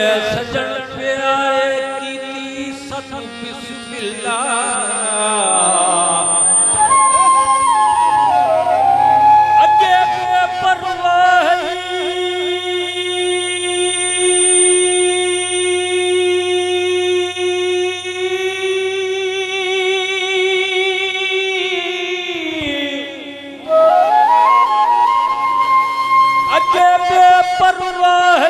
सजन प्यारे कीती सत बिस्मिल्लाह अगे परवाह अगे परवाह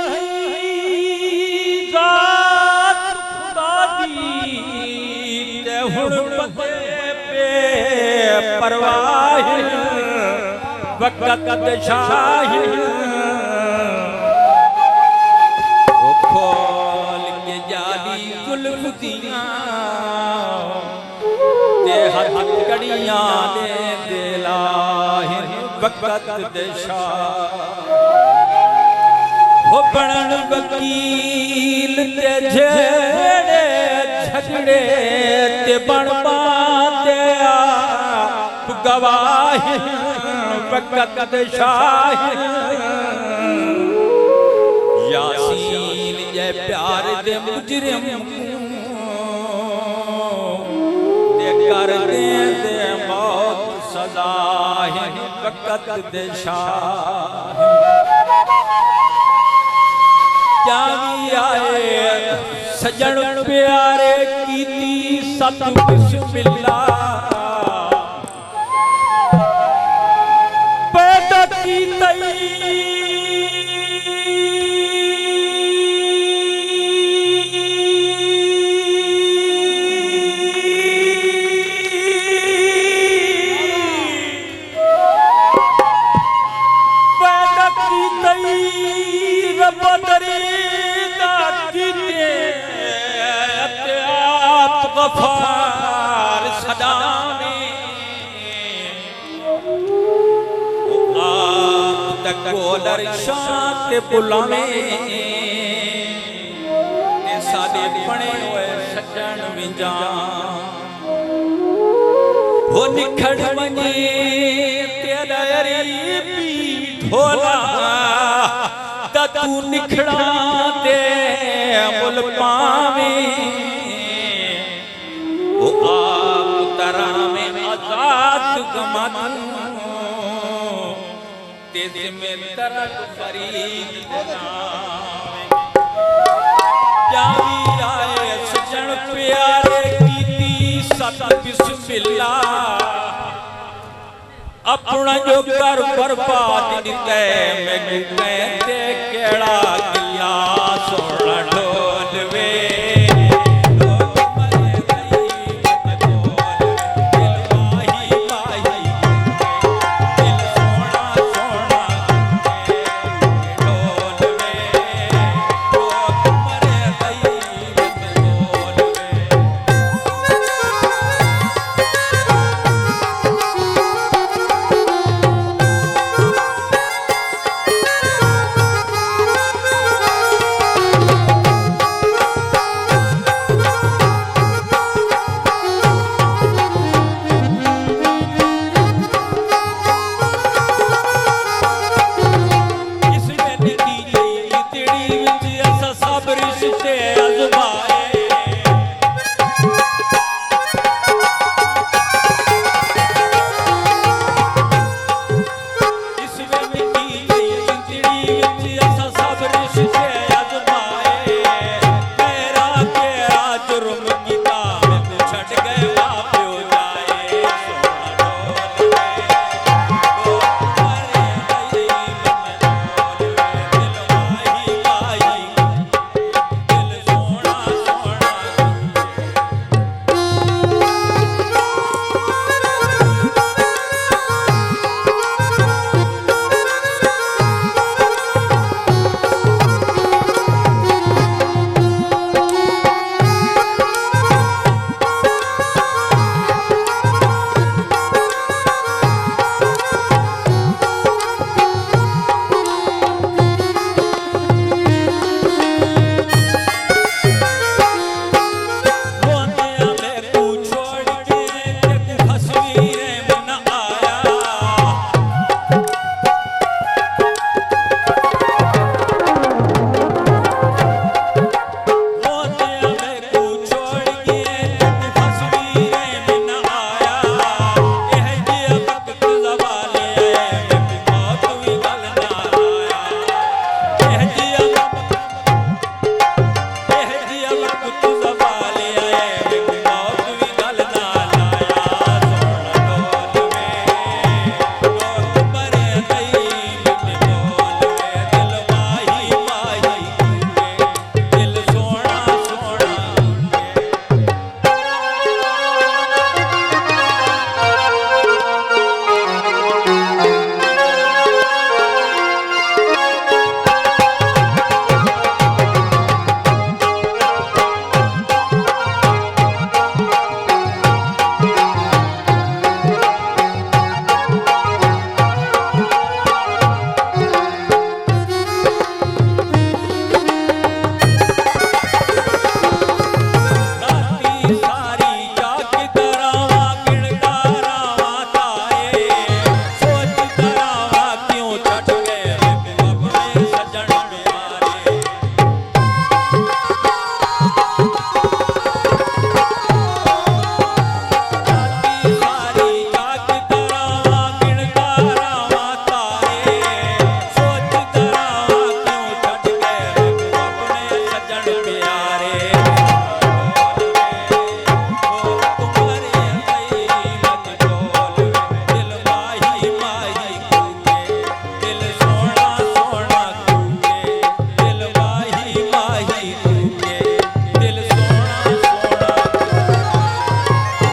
परवाह वक़्त शाही वो खोल के जाली जुल्फ दियां ते हाथ कड़ियां दे दिलाहिर वक़्त शाही वो बनन वकील ते झेड़े झगड़े ते बन पाते गवाही वक़्त शाही यासीन ये प्यार दे मुजरिम दे कर दे मौत सजा वक़्त शाही जावी आए सजन प्यारे कीती सत बिस्मिल्लाह पैदा की तई पैदा की तई रब दरीदा कीते अत्यात गफार सदाने कोलर शात बुलावे ते साडे बने होए सजन विंजा हो निखड़ वने तेरा अरी ढोला तू निखड़ा दे मुल पावे ओ आप तरा में आजाद गमन तेरे में तरक फरीद जावी आए सजन प्यारे कीती सत बिस्मिल्लाह अपना जो कर बर्बाद दिते मैं कहते केड़ा किया सोना ढोल वे रिश्ते अज़मा